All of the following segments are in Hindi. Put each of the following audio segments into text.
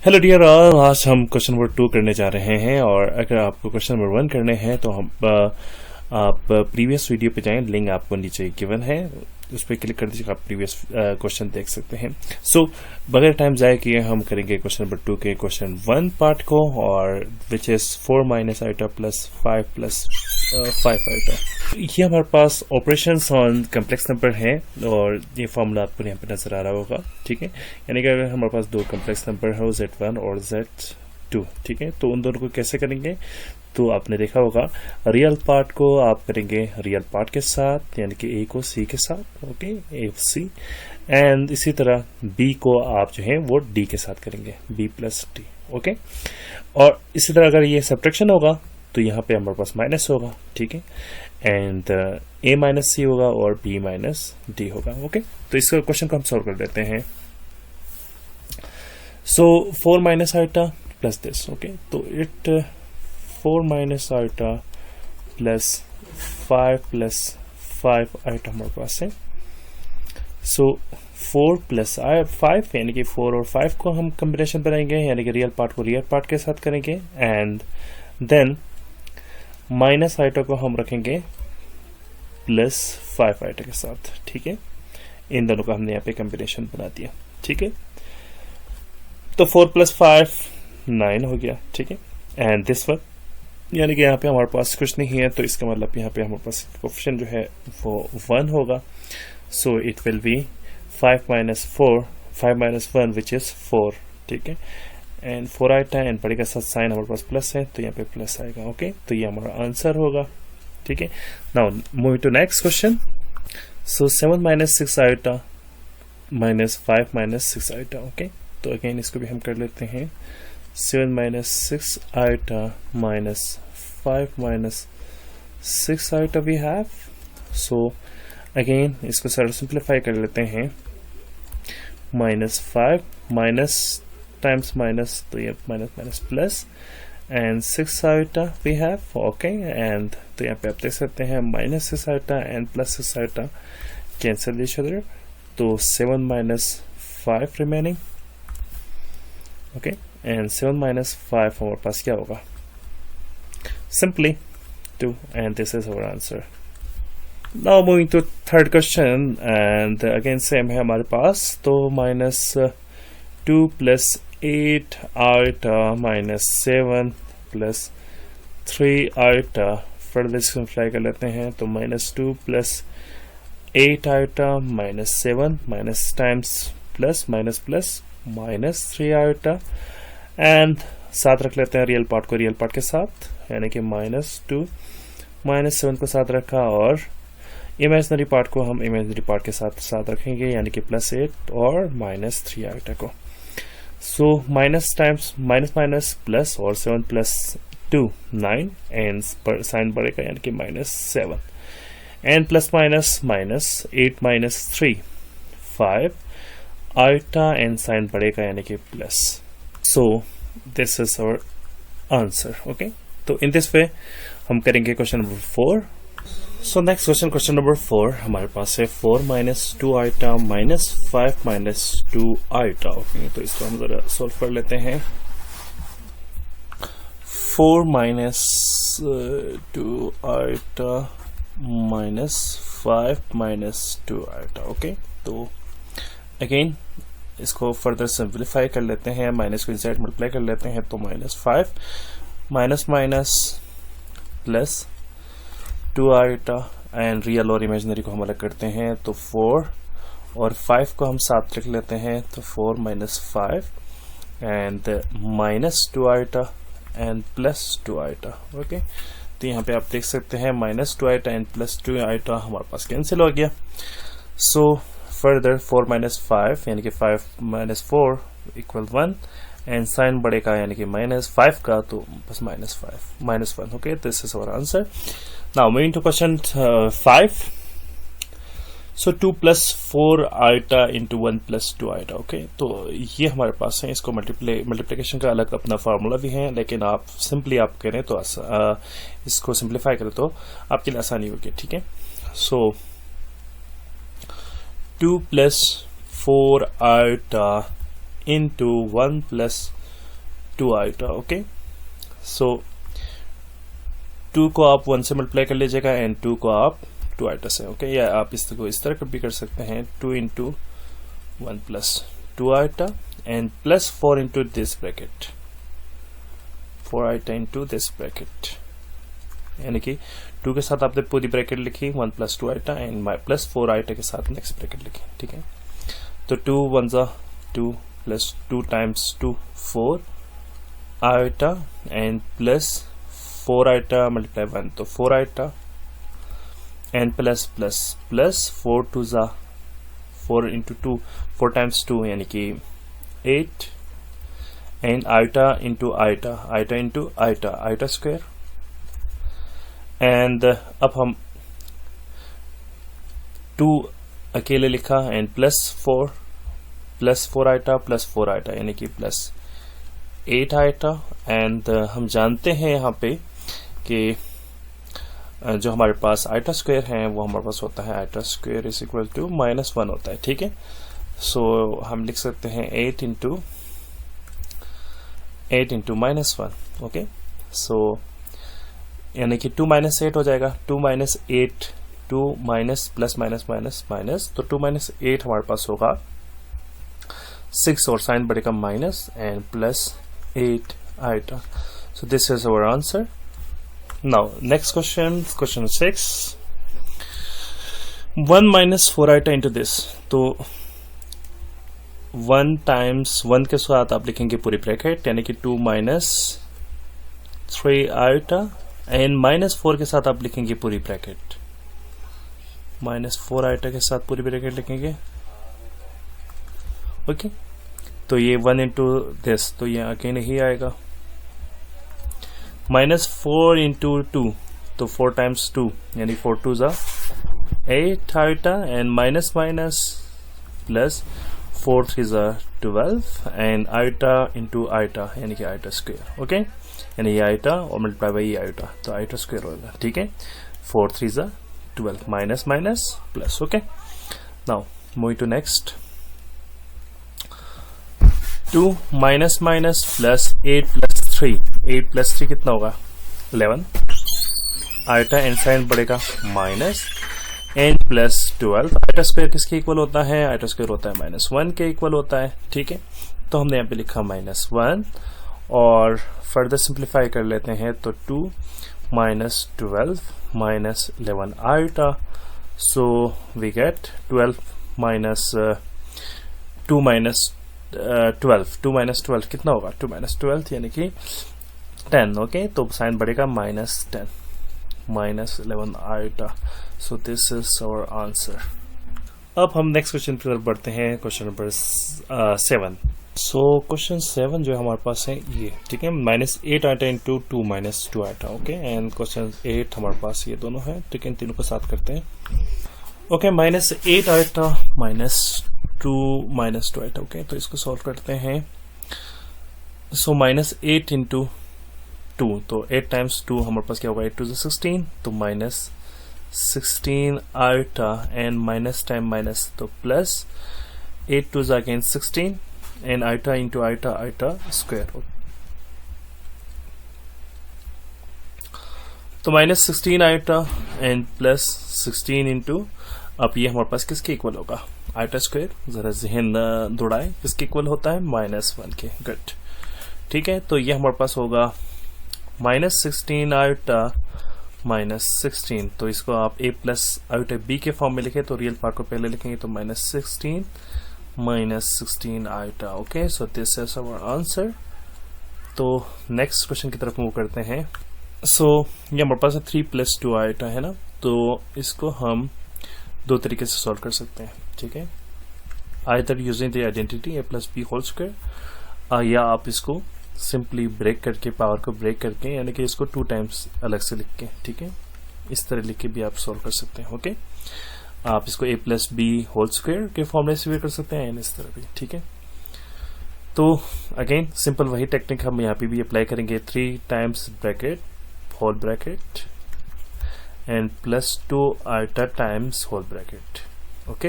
हेलो डियर ऑल, आज हम क्वेश्चन नंबर 2 करने जा रहे हैं। और अगर आपको क्वेश्चन नंबर 1 करने हैं तो आप प्रीवियस वीडियो पे जाएं, लिंक आपको नीचे गिवन है, उस पर क्लिक कर दीजिए, आप प्रीवियस क्वेश्चन देख सकते हैं। सो बगैर टाइम जाए किए हम करेंगे क्वेश्चन नंबर 2 के क्वेश्चन 1 पार्ट को, और which is 4 minus iota plus 5 plus 5 iota. ये हमारे पास ऑपरेशंस ऑन कम्प्लेक्स नंबर है और ये फॉर्मूला आपको यहाँ पे नजर आ रहा होगा। ठीक है, यानी कि अगर हमारे पास दो कम्प्लेक्स नंबर है Z1 और Z2, ठीक है, तो उन दोनों को कैसे करेंगे, तो आपने देखा होगा रियल पार्ट को आप करेंगे रियल पार्ट के साथ, यानी कि A को C के साथ, ओके, A C, एंड इसी तरह B को आप जो है वो D के साथ करेंगे, B प्लस D, ओके। और इसी तरह अगर ये सब्ट्रैक्शन होगा तो यहाँ पे हमारे पास माइनस होगा, ठीक है, एंड A माइनस C होगा और B माइनस D होगा, ओके। तो इस क्वेश्चन को हम सॉल्व कर देते हैं। So 4 minus iota plus this, okay, तो it 4 minus iota plus 5 iota हमारे पास है। सो 4 प्लस 5 यानी कि 4 और 5 को हम कॉम्बिनेशन बनाएंगे, यानी कि रियल पार्ट को रियल पार्ट के साथ करेंगे, एंड देन माइनस आइटा को हम रखेंगे प्लस 5 आइटा के साथ, ठीक है। इन दोनों का हमने यहाँ पे कॉम्बिनेशन बना दिया, ठीक है। तो 4 प्लस 5 9 हो गया, ठीक है, एंड दिस वन यानी कि यहाँ पे हमारे पास कुछ नहीं है, तो इसका मतलब यहाँ पे हमारे पास कोएफिशिएंट जो है वो 1 होगा। So it will be 5 minus 1 which is 4, ठीक है, एंड 4 आइटा एंड बड़े का साथ साइन हमारे पास प्लस है, तो यहाँ पे प्लस आएगा, ओके। तो ये हमारा आंसर होगा, ठीक है। Now moving to next question. So 7 minus 6 iota minus 5 minus 6 iota, okay. तो अगेन इसको भी हम कर लेते हैं। 7 minus 6 iota minus 5 minus 6 iota we have. So again इसको सिंप्लीफाई कर लेते हैं। माइनस 5 माइनस टाइम्स माइनस, तो ये minus minus plus, and 6 iota we have, okay. And तो यहाँ पे आप देख सकते हैं minus 6 iota and plus 6 iota cancel each other, तो 7 minus 5 remaining, okay, and 7 minus 5 हमारे पास क्या होगा, simply 2, and this is our answer. Now moving to third question, and again same है हमारे पास, तो minus 2 plus 8 iota minus 7 plus 3 iota, further simplify कर लेते हैं, तो minus 2 plus 8 iota minus 7 minus times plus minus plus minus 3 iota, and साथ रख लेते हैं रियल पार्ट को रियल पार्ट के साथ, यानी कि माइनस 2 माइनस 7 को साथ रखा, और इमेजिनरी पार्ट को हम इमेजिनरी पार्ट के साथ रखेंगे, यानी कि प्लस 8 और माइनस 3 आइटा को। So minus times minus minus plus, और 7 प्लस 2 9, एंड साइन बढ़ेगा, यानी कि minus 7, and plus minus minus 8 minus 3 5 iota, and sign बढ़ेगा, यानी कि plus. So this is our answer, okay. तो इन दिस वे हम करेंगे question number 4। So next question number 4 हमारे पास है 4 minus 2 iota minus 5 minus 2 iota, okay. तो इसको हम जरा सोल्व कर लेते हैं। 4 minus 2 iota minus 5 minus 2 iota, okay. तो अगेन इसको फर्दर सिंप्लीफाई कर लेते हैं, माइनस को इनसाइड मल्टीप्लाई कर लेते हैं, तो minus 5 minus minus plus 2 iota, and real और इमेजिनरी को हम अलग करते हैं, तो 4 और 5 को हम साथ लिख लेते हैं, तो 4 minus 5 and minus 2 iota and plus 2 iota, okay. तो यहाँ पे आप देख सकते हैं minus 2 iota and plus 2 iota हमारे पास कैंसिल हो गया। सो फर्दर 4 माइनस 5 यानी कि 5 माइनस 4 इक्वल 1, एंड साइन बढ़ेगा, यानी कि माइनस 5 का, तो बस minus 5 minus 1, okay. This is our answer. Now moving to question 5। So 2 plus 4 iota into 1 plus 2 iota, okay. तो ये हमारे पास है, इसको मल्टीप्लिकेशन का अलग अपना फार्मूला भी है, लेकिन आप सिंपली आप करें तो इसको सिंप्लीफाई करें तो आपके लिए आसानी होगी, ठीक है। So 2 plus 4 iota into 1 plus 2 iota. Okay, so 2 को आप 1 से मल्टीप्लाई कर लीजिएगा एंड 2 को आप 2 आइटा से. ओके, या आप इसको इस तरह भी कर सकते हैं, 2 into 1 plus 2 iota and plus 4 into this bracket, 4 iota into this bracket. यानी कि 2 के साथ आपने पूरी ब्रैकेट लिखी 1 plus 2 iota and plus 4 iota के साथ नेक्स्ट ब्रैकेट लिखी. ठीक है, तो 2 1 जा 2 plus 2 times 2 4 iota and plus 4 iota multiply 1 तो 4 iota and plus plus plus 4 2 जा 4 इंटू 2 4 टाइम्स 2 यानी कि 8 and iota into iota, iota into iota, iota square. And अब हम 2 अकेले लिखा and plus 4 iota plus 4 iota यानी कि प्लस 8 आइटा. एंड हम जानते हैं यहाँ पे कि जो हमारे पास आइटा स्क्वायर है वो हमारे पास होता है iota square is equal to -1 होता है. ठीक है, सो हम लिख सकते हैं 8 इंटू -1. ओके, सो यानी कि 2 - 8 हो जाएगा, 2 - 8 2 minus plus minus minus minus, तो 2 - 8 हमारे पास होगा 6 और साइन बढ़ेगा minus and plus 8 iota. So this is our answer. Now next question 6. 1 minus 4 iota into this. तो 1 times 1 के साथ आप लिखेंगे पूरी ब्रैकेट यानी कि 2 minus 3 iota एंड -4 के साथ आप लिखेंगे पूरी ब्रैकेट, -4 iota के साथ पूरी ब्रैकेट लिखेंगे. ओके, तो ये 1 इंटू दिस तो ये अगेन ही आएगा. -4 इंटू 2 तो 4 टाइम्स 2 यानी 4 2 जा 8 iota and minus minus plus 4 3 जा 12 एंड आइटा इंटू आइटा यानी कि आइटा स्क्वायर. ओके, यानी ये आइटा और मल्टीप्लाई बाई ये आइटा तो आइटा स्क्वायर होगा. ठीक है, 4 3 जा 12 minus minus plus. Okay, now moving to next. 2 minus minus plus 8 plus 3, 8 plus 3 कितना होगा 11. आइटा एंड साइन बढ़ेगा minus and plus 12. Iota square किसके इक्वल होता है, आइटा स्क्वायर होता है -1 के इक्वल होता है. ठीक है, तो हमने यहाँ पे लिखा -1 और फर्दर सिंप्लीफाई कर लेते हैं तो 2 minus 12 minus 11 iota. So we get 12 minus 2 minus 12, 2 minus 12 कितना होगा 2 माइनस 12 यानी कि 10. ओके, तो साइन बढ़ेगा -10 minus 11 iota. So this is our answer. अब हम नेक्स्ट क्वेश्चन की तरफ बढ़ते हैं, क्वेश्चन नंबर 7. सो क्वेश्चन 7 जो हमारे पास है ये, ठीक है, -8 iota into 2 minus 2 iota. Okay, and question 8 हमारे पास ये दोनों है. ठीक है, इन तीनों को साथ करते हैं. Okay, -8 iota minus 2 minus 2 iota. Okay, तो इसको सॉल्व करते हैं. सो -8 इंटू 2 तो 8 टाइम्स 2 हमारे पास क्या होगा 8 2 16 तो -16 iota and minus time minus तो plus 8 2 again 16 and iota into iota iota square. तो -16 आइटा एंड प्लस 16 इंटू, अब ये हमारे पास किसके इक्वल होगा आइटा स्क्वायर. जरा जहन दौड़ाए, किसके इक्वल होता है -1 के. गुड, ठीक है, तो ये हमारे पास होगा -16 आइटा -16. तो इसको आप a प्लस आइटा b के फॉर्म में लिखे तो रियल पार्ट को पहले लिखेंगे तो -16 iota. Okay, so this is our answer. तो नेक्स्ट क्वेश्चन की तरफ मूव करते हैं. सो ये हमारे पास 3 + 2 आइटा है ना, तो इसको हम दो तरीके से सॉल्व कर सकते हैं. ठीक है, either using the identity a + b whole square या आप इसको सिंपली ब्रेक करके, पावर को ब्रेक करके यानी कि इसको 2 टाइम्स अलग से लिख के, ठीक है, इस तरह लिख के भी आप सॉल्व कर सकते हैं. ओके, आप इसको a + b होल स्क्वायर के फॉर्मूले से भी कर सकते हैं इस तरह भी. ठीक है, तो अगेन सिंपल वही टेक्निक हम यहाँ पे भी अप्लाई करेंगे. 3 times bracket whole bracket and plus 2 iota times whole bracket. Okay,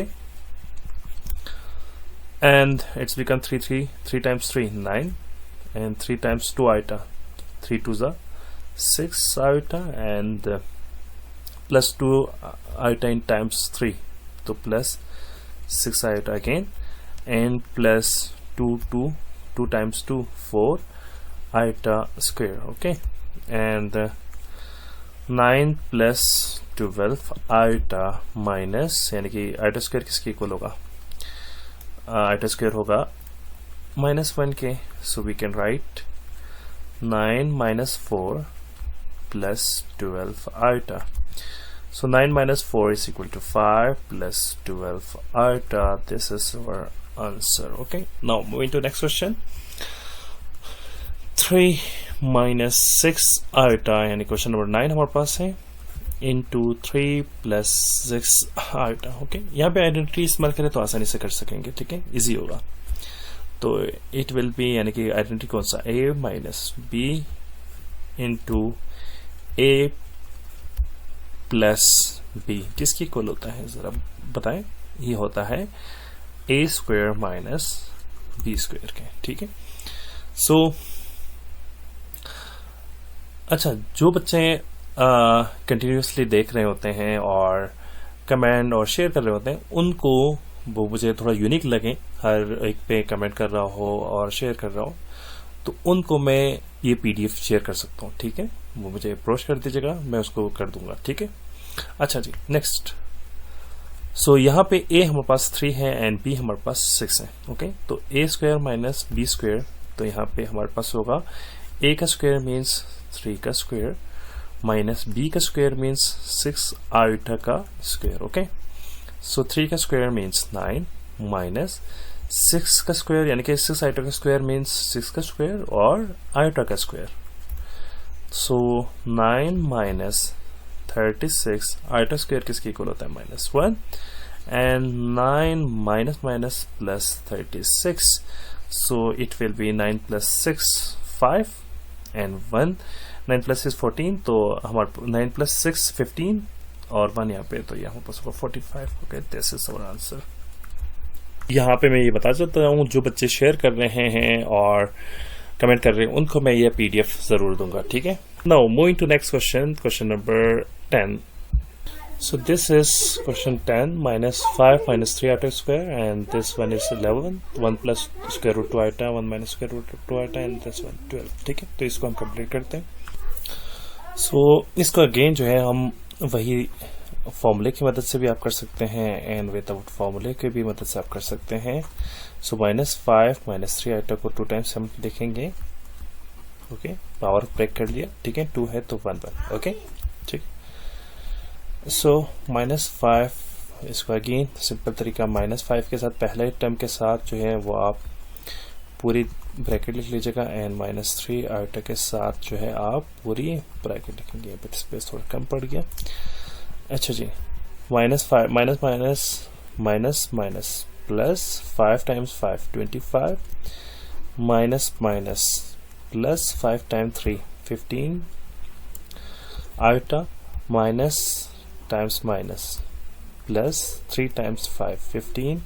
and it's become 3 times 3 9 and 3 times 2 iota, 3 2s are 6 iota, and plus 2 iota in times 3, so plus 6 iota again, and plus 2 times 2 4 iota square. Okay, and 9 plus 12 iota minus, यानी कि आइटा स्क्वायर किसके इक्वल होगा? आइटा स्क्वायर होगा -1 के, so we can write 9 minus 4 plus 12 iota. So 9 minus 4 is equal to 5 plus 12 iota. This is our answer. Okay, now moving to next question. 3 minus 6 iota, यानी क्वेश्चन नंबर 9 हमारे पास है, into 3 plus 6 iota. ओके, यहाँ पे आइडेंटिटी इस्तेमाल करें तो आसानी से कर सकेंगे, ठीक है, इजी होगा. तो इट विल बी, यानी कि आइडेंटिटी कौन सा? a minus b into a plus b किसकी इक्वल होता है, जरा बताएं? ये होता है a square minus b square के, ठीक है. सो अच्छा, जो बच्चे कंटिन्यूसली देख रहे होते हैं और कमेंट और शेयर कर रहे होते हैं, उनको वो मुझे थोड़ा यूनिक लगे, हर एक पे कमेंट कर रहा हो और शेयर कर रहा हो, तो उनको मैं ये पीडीएफ शेयर कर सकता हूँ, ठीक है. वो मुझे अप्रोच कर दीजिएगा, मैं उसको कर दूंगा, ठीक है. अच्छा जी, नेक्स्ट. सो यहाँ पे a हमारे पास 3 है एंड b हमारे पास 6 है. ओके, तो a square minus b square, तो यहाँ पे हमारे पास होगा a का स्क्वायर मीन्स 3 का स्क्वायर माइनस b का स्क्वायर मीन्स 6 आइटा का स्क्वायर. ओके, सो 3 का स्क्वायर मीन्स 9 माइनस 6 का स्क्वायर, यानी कि 6 आइटा का स्क्वायर मीन्स 6 का स्क्वायर और आइटा का स्क्वायर. सो 9 माइनस 36 आइटा स्क्वायर किसकी इक्वल होता है? -1, and 9 minus minus plus 36, so it will be 9 plus 6 5 and 1. 9 plus 6 14, तो हमारे 9 प्लस 6 15 और 1 यहाँ पे, तो यहाँ पास होगा 45. Okay, this is our answer. यहाँ पे मैं ये बता देता हूँ, जो बच्चे शेयर कर रहे हैं और कमेंट कर रहे हैं, उनको मैं ये पीडीएफ जरूर दूंगा, ठीक है. Now moving to next question, question number 10. So this is question 10, minus 5 minus 3 iota square, and this one is 11. 1 plus square root 2 iota, 1 minus square root 2 iota, and this one 12. ठीक है, तो इसको हम कंप्लीट करते हैं. सो इसको अगेन जो है हम वही फॉर्मूले की मदद से भी आप कर सकते हैं एंड विदाउट फॉर्मूले की भी मदद से आप कर सकते हैं. सो -5 माइनस 3 आइटा को 2 टाइम्स हम लिखेंगे. ओके, पावर ब्रेक कर लिया, ठीक है, 2 है तो 1 1. ओके, ठीक. सो -5, इसको अगेन सिंपल तरीका, -5 के साथ पहले टर्म के साथ जो है वो आप पूरी ब्रैकेट लिख लीजिएगा, एंड -3 आइटा के साथ जो है आप पूरी ब्रैकेट लिखेंगे. बट स्पेस थोड़ा कम पड़ गया. अच्छा जी, -5 minus minus minus minus plus 5 times 5 25, minus minus plus 5 times 3 15 iota, minus times minus plus 3 times 5 15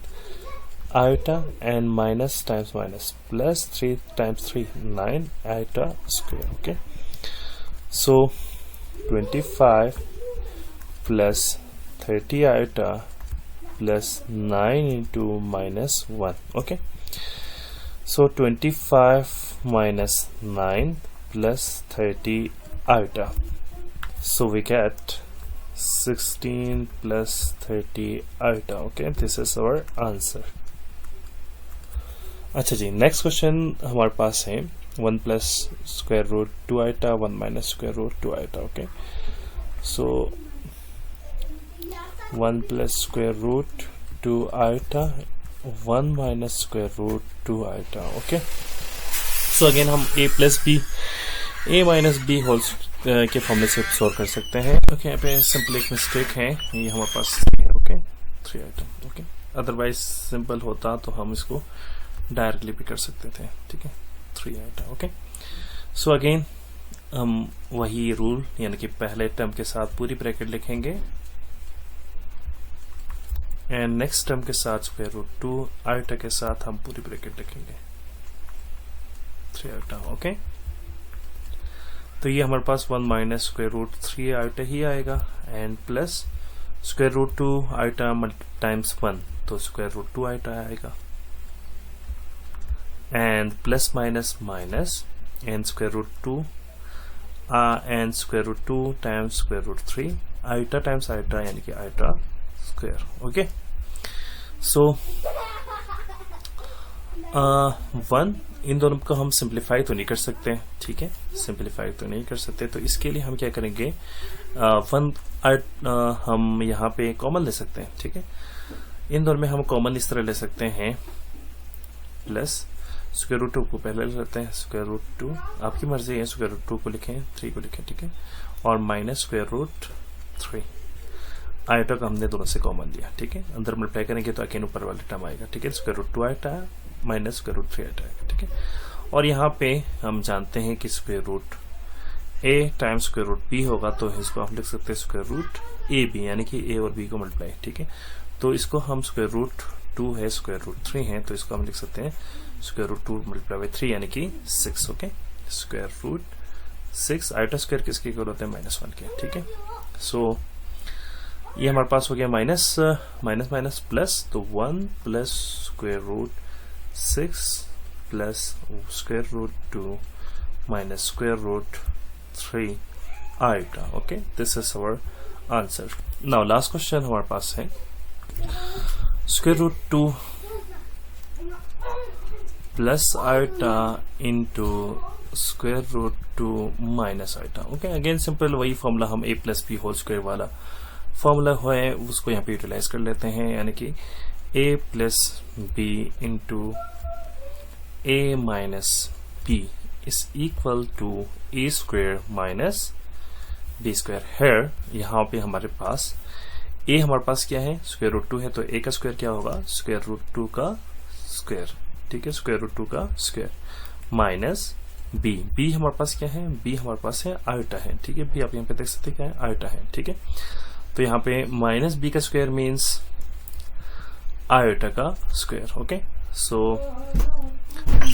iota, and minus times minus plus 3 times 3 9 iota square. Okay, so 25 plus 30 iota plus 9 into minus 1. Okay, so 25 minus 9 plus 30 iota, so we get 16 plus 30 iota. Okay, this is our answer. अच्छा जी, नेक्स्ट क्वेश्चन हमारे पास है 1 plus square root 2 iota, 1 minus square root 2 iota. Okay, so 1 plus square root 2 iota, 1 minus square root 2 iota. Okay, so again हम a plus b, a minus b whole के फॉर्मूले से सॉल्व कर सकते हैं. ओके, यहाँ पे सिंपल एक मिस्टेक है, ये हमारे पास है. Okay, 3 item. Okay, otherwise simple होता तो हम इसको डायरेक्टली भी कर सकते थे. ठीक है, 3 आइटा. ओके, सो अगेन हम वही रूल, यानी कि पहले टर्म के साथ पूरी ब्रैकेट लिखेंगे एंड नेक्स्ट टर्म के साथ स्क्वायर रूट 2 आइटा के साथ हम पूरी ब्रैकेट लिखेंगे. 3 आइटा। ओके, तो ये हमारे पास 1 माइनस स्क्वायर रूट 3 आइटा ही आएगा and plus square root 2 iota times 1, तो स्क्वायर रूट 2 आइटा आएगा and plus minus minus and square root 2 and square root 2 times square root 3 iota times iota यानी कि आइटा स्क्वायर। ओके, सो 1 इन दोनों को हम सिंप्लीफाई तो नहीं कर सकते, ठीक है, सिंप्लीफाई तो नहीं कर सकते, तो इसके लिए हम क्या करेंगे, 1 हम यहाँ पे कॉमन ले सकते हैं, ठीक है। इन दोनों में हम कॉमन इस तरह ले सकते हैं, प्लस स्क्वायर रूट 2 को पहले ले लेते हैं, स्क्वायर रूट 2 आपकी मर्जी है, स्क्वायर रूट 2 को लिखें, 3 को लिखें, ठीक है, और माइनस स्क्वायर रूट 3 आइटा को हमने दोनों से कॉमन लिया, ठीक है। अंदर मल्टीप्लाई करेंगे तो अगेन ऊपर वाले टर्म आएगा, ठीक है, square root 2 iota minus square root 3 iota आएगा, ठीक है। और यहाँ पे हम जानते हैं कि square root a times square root b होगा, तो इसको हम लिख सकते हैं स्क्वायर रूट ए बी, यानी कि a और b को मल्टीप्लाई, ठीक है। तो इसको हम स्क्वायर रूट 2 है, स्क्वायर रूट 3 है, तो इसको हम लिख सकते हैं स्क्वायर रूट 2 मल्टीप्लाई बाई 3 यानी कि 6। Okay, square root 6 iota square किसके इक्वल होते हैं, -1 के, ठीक है। सो ये हमारे पास हो गया माइनस माइनस माइनस प्लस, तो 1 plus square root 6 plus square root 2 minus square root 3 iota. Okay, this is our answer. Now last question हमारे पास है square root 2 plus iota into square root 2 minus iota. Okay, again simple वही फॉर्मूला, हम a plus B whole square वाला फॉर्मूला है उसको यहाँ पे यूटिलाइज कर लेते हैं, यानी कि a plus B into a minus B is equal to a square minus b square. है यहाँ पे हमारे पास a हमारे पास क्या है, स्क्वायर रूट 2 है, तो a का स्क्वायर क्या होगा, स्क्वायर रूट 2 का स्क्वायर, ठीक है, स्क्वायर रूट 2 का स्क्वायर माइनस b हमारे पास क्या है, b हमारे पास है आइटा है, ठीक है, b आप यहाँ पे देख सकते हैं क्या है, आइटा है, ठीक है। तो यहाँ पे माइनस b का स्क्वायर मीन्स आइटा का स्क्वायर। ओके, सो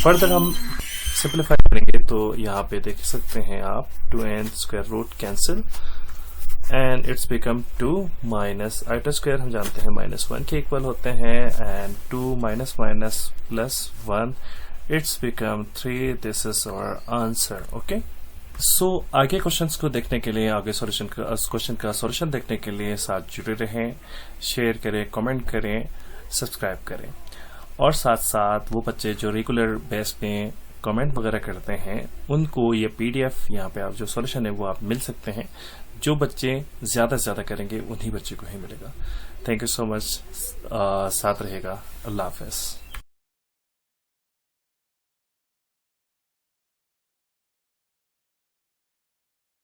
फर्दर हम सिंप्लीफाई करेंगे, तो यहाँ पे देख सकते हैं आप 2 and square root cancel and it's become 2 minus iota square, हम जानते हैं -1 के इक्वल होते हैं, and 2 minus minus plus 1 it's become 3। This is our answer. Okay, so आगे क्वेश्चंस को देखने के लिए, आगे क्वेश्चन का सॉल्यूशन देखने के लिए साथ जुड़े रहें, शेयर करें, कमेंट करें, सब्सक्राइब करें, और साथ साथ वो बच्चे जो रेगुलर बेस पे कमेंट वगैरह करते हैं उनको ये PDF यहाँ पे आप जो सॉल्यूशन है वो आप मिल सकते हैं। जो बच्चे ज्यादा से ज्यादा करेंगे उन्हीं बच्चे को ही मिलेगा। थैंक यू सो मच, साथ रहेगा। अल्लाह हाफिज।